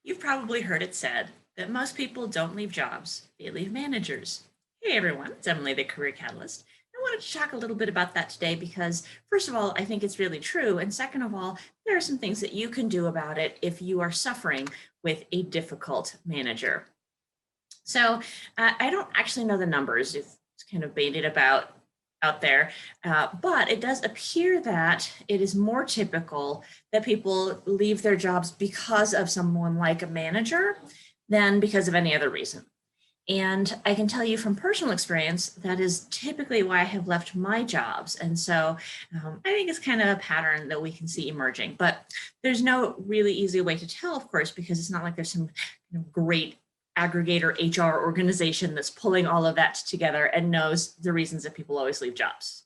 You've probably heard it said that most people don't leave jobs, they leave managers. Hey everyone, it's Emily, the Career Catalyst. I wanted to talk a little bit about that today because, first of all, I think it's really true. And second of all, there are some things that you can do about it if you are suffering with a difficult manager. So I don't actually know the numbers. It's kind of bandied about out there, but it does appear that it is more typical that people leave their jobs because of someone like a manager than because of any other reason. And I can tell you from personal experience, that is typically why I have left my jobs. And so I think it's kind of a pattern that we can see emerging, but there's no really easy way to tell, of course, because it's not like there's some great aggregator HR organization that's pulling all of that together and knows the reasons that people always leave jobs.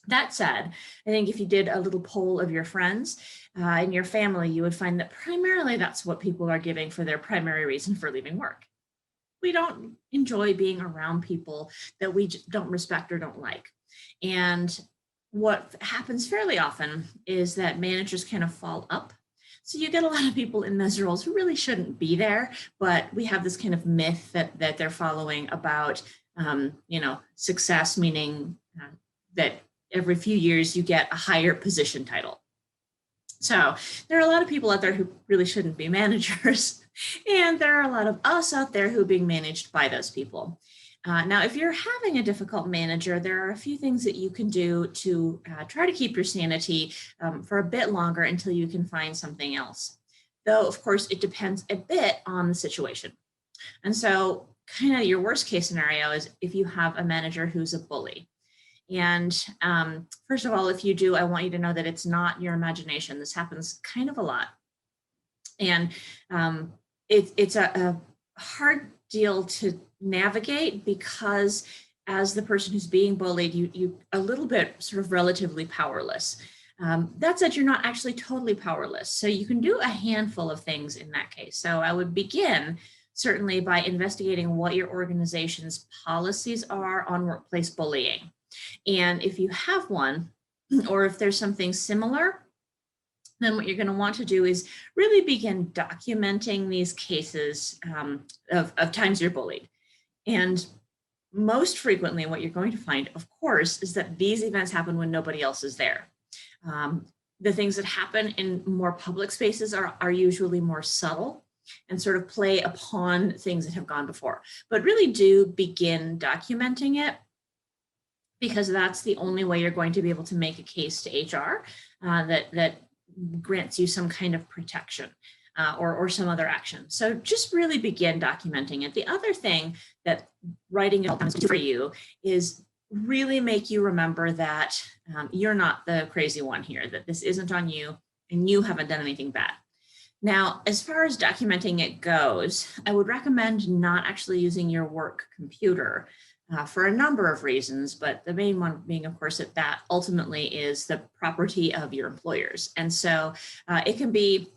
That said, I think if you did a little poll of your friends and your family, you would find that primarily that's what people are giving for their primary reason for leaving work. We don't enjoy being around people that we don't respect or don't like. And what happens fairly often is that managers kind of fall up. So you get a lot of people in those roles who really shouldn't be there, but we have this kind of myth that they're following about, success, meaning that every few years you get a higher position title. So there are a lot of people out there who really shouldn't be managers, and there are a lot of us out there who are being managed by those people. Now, if you're having a difficult manager, there are a few things that you can do to try to keep your sanity for a bit longer until you can find something else. Though, of course, it depends a bit on the situation. And so kind of your worst case scenario is if you have a manager who's a bully. And first of all, if you do, I want you to know that it's not your imagination. This happens kind of a lot. And it's a hard deal to navigate because as the person who's being bullied, you a little bit sort of relatively powerless. That said, you're not actually totally powerless. So you can do a handful of things in that case. So I would begin certainly by investigating what your organization's policies are on workplace bullying. And if you have one, or if there's something similar, then what you're going to want to do is really begin documenting these cases of times you're bullied. And most frequently, what you're going to find, of course, is that these events happen when nobody else is there. The things that happen in more public spaces are usually more subtle and sort of play upon things that have gone before. But really do begin documenting it, because that's the only way you're going to be able to make a case to HR that grants you some kind of protection or some other action. So just really begin documenting it. The other thing that writing it does for you is really make you remember that you're not the crazy one here, that this isn't on you and you haven't done anything bad. Now, as far as documenting it goes, I would recommend not actually using your work computer for a number of reasons, but the main one being, of course, that ultimately is the property of your employers. And so it can be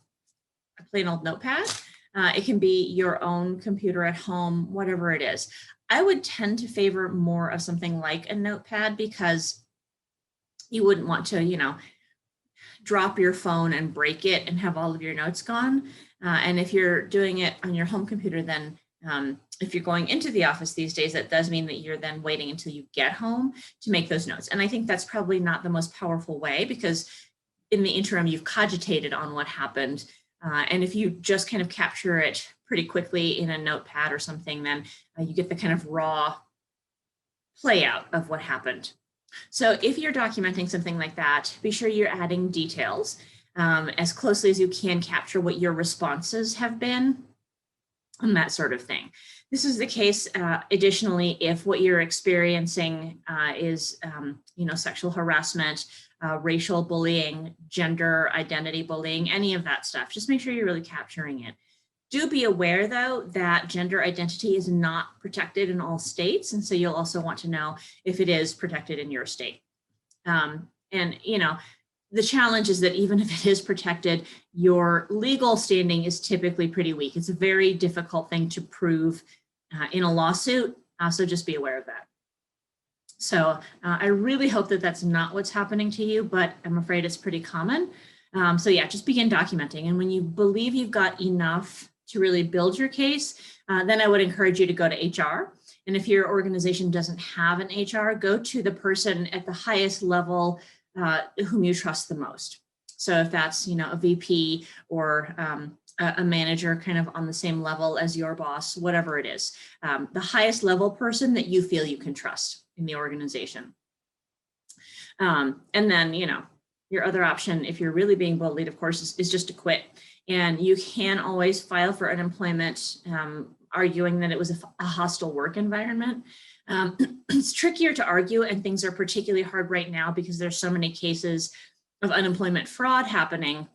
a plain old notepad. It can be your own computer at home, whatever it is. I would tend to favor more of something like a notepad because you wouldn't want to, drop your phone and break it and have all of your notes gone. And if you're doing it on your home computer, then if you're going into the office these days, that does mean that you're then waiting until you get home to make those notes. And I think that's probably not the most powerful way because in the interim, you've cogitated on what happened. And if you just kind of capture it pretty quickly in a notepad or something, then you get the kind of raw play out of what happened. So if you're documenting something like that, be sure you're adding details as closely as you can capture what your responses have been and that sort of thing. This is the case, additionally, if what you're experiencing is, sexual harassment, racial bullying, gender identity bullying, any of that stuff. Just make sure you're really capturing it. Do be aware, though, that gender identity is not protected in all states. And so you'll also want to know if it is protected in your state. The challenge is that even if it is protected, your legal standing is typically pretty weak. It's a very difficult thing to prove in a lawsuit. So just be aware of that. So I really hope that that's not what's happening to you, but I'm afraid it's pretty common. So yeah, just begin documenting. And when you believe you've got enough to really build your case, then I would encourage you to go to HR. And if your organization doesn't have an HR, go to the person at the highest level whom you trust the most. So if that's, a VP or a manager kind of on the same level as your boss, whatever it is, the highest level person that you feel you can trust in the organization. And then, your other option, if you're really being bullied, of course, is just to quit. And you can always file for unemployment, arguing that it was a hostile work environment. It's trickier to argue, and things are particularly hard right now because there's so many cases of unemployment fraud happening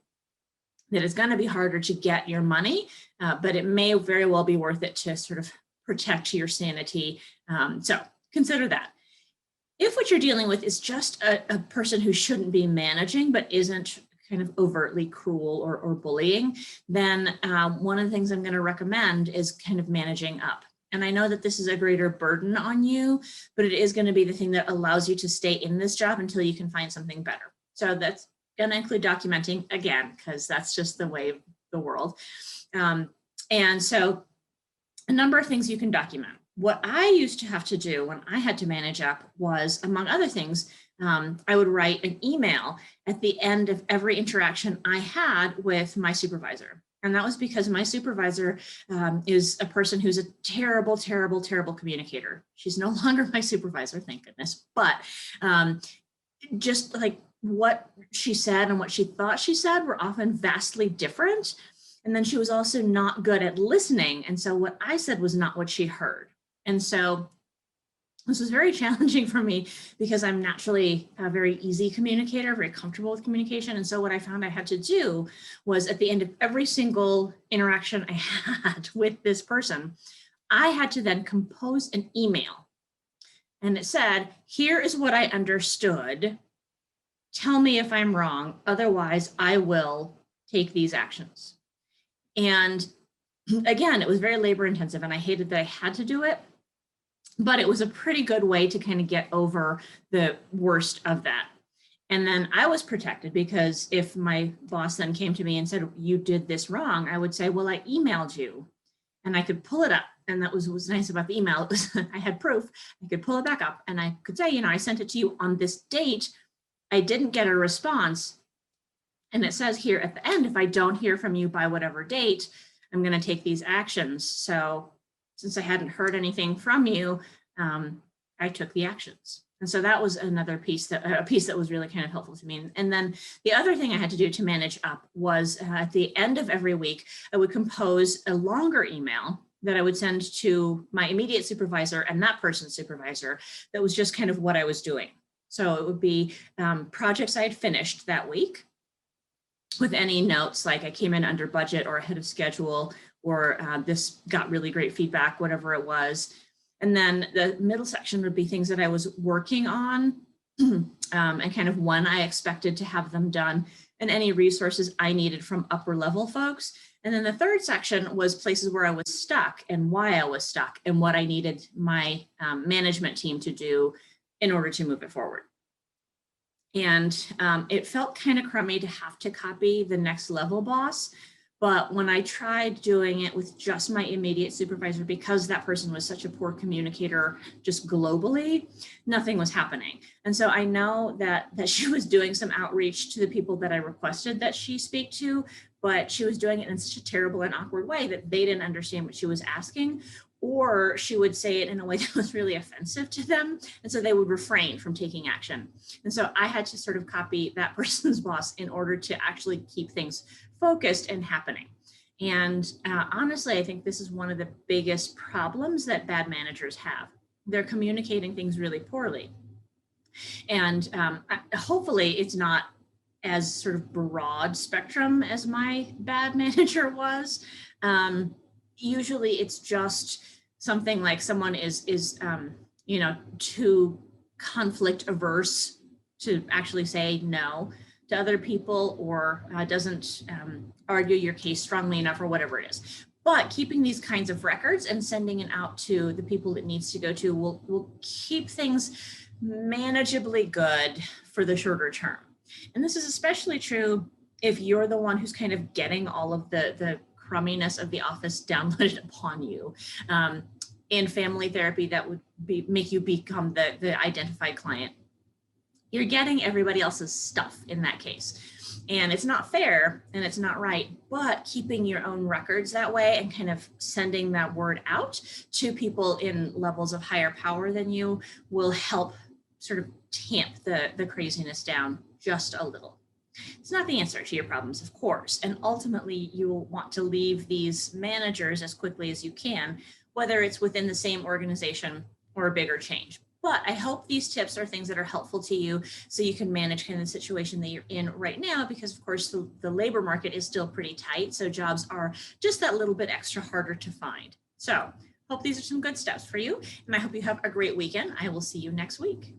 that it's going to be harder to get your money, but it may very well be worth it to sort of protect your sanity. So consider that. If what you're dealing with is just a person who shouldn't be managing, but isn't kind of overtly cruel or bullying, then one of the things I'm going to recommend is kind of managing up. And I know that this is a greater burden on you, but it is going to be the thing that allows you to stay in this job until you can find something better. So that's going to include documenting again, because that's just the way of the world. And so a number of things you can document. What I used to have to do when I had to manage up was, among other things, I would write an email at the end of every interaction I had with my supervisor. And that was because my supervisor is a person who's a terrible, terrible, terrible communicator. She's no longer my supervisor, thank goodness. But just like what she said and what she thought she said were often vastly different. And then she was also not good at listening. And so what I said was not what she heard. And so this was very challenging for me because I'm naturally a very easy communicator, very comfortable with communication. And so what I found I had to do was, at the end of every single interaction I had with this person, I had to then compose an email. And it said, here is what I understood. Tell me if I'm wrong. Otherwise, I will take these actions. And again, it was very labor intensive, and I hated that I had to do it. But it was a pretty good way to kind of get over the worst of that. And then I was protected, because if my boss then came to me and said, you did this wrong, I would say, well, I emailed you, and I could pull it up. And that was nice about the email. It was, I had proof. I could pull it back up, and I could say, I sent it to you on this date. I didn't get a response. And it says here at the end, if I don't hear from you by whatever date, I'm going to take these actions. So since I hadn't heard anything from you, I took the actions. And so that was another piece that was really kind of helpful to me. And then the other thing I had to do to manage up was, at the end of every week, I would compose a longer email that I would send to my immediate supervisor and that person's supervisor that was just kind of what I was doing. So it would be projects I had finished that week, with any notes like I came in under budget or ahead of schedule, or this got really great feedback, whatever it was. And then the middle section would be things that I was working on and kind of when I expected to have them done, and any resources I needed from upper level folks. And then the third section was places where I was stuck and why I was stuck and what I needed my management team to do in order to move it forward. And it felt kind of crummy to have to copy the next level boss. But when I tried doing it with just my immediate supervisor, because that person was such a poor communicator just globally, nothing was happening. And so I know that she was doing some outreach to the people that I requested that she speak to, but she was doing it in such a terrible and awkward way that they didn't understand what she was asking, or she would say it in a way that was really offensive to them. And so they would refrain from taking action. And so I had to sort of copy that person's boss in order to actually keep things focused and happening. And honestly, I think this is one of the biggest problems that bad managers have. They're communicating things really poorly. And hopefully it's not as sort of broad spectrum as my bad manager was. Usually it's just something like someone is too conflict averse to actually say no to other people, or doesn't argue your case strongly enough, or whatever it is. But keeping these kinds of records and sending it out to the people it needs to go to will keep things manageably good for the shorter term. And this is especially true if you're the one who's kind of getting all of the crumminess of the office downloaded upon you. In family therapy, that would make you become the identified client. You're getting everybody else's stuff in that case. And it's not fair and it's not right, but keeping your own records that way and kind of sending that word out to people in levels of higher power than you will help sort of tamp the craziness down just a little. It's not the answer to your problems, of course. And ultimately, you'll want to leave these managers as quickly as you can, whether it's within the same organization or a bigger change. But I hope these tips are things that are helpful to you so you can manage kind of the situation that you're in right now, because of course the labor market is still pretty tight. So jobs are just that little bit extra harder to find. So hope these are some good steps for you. And I hope you have a great weekend. I will see you next week.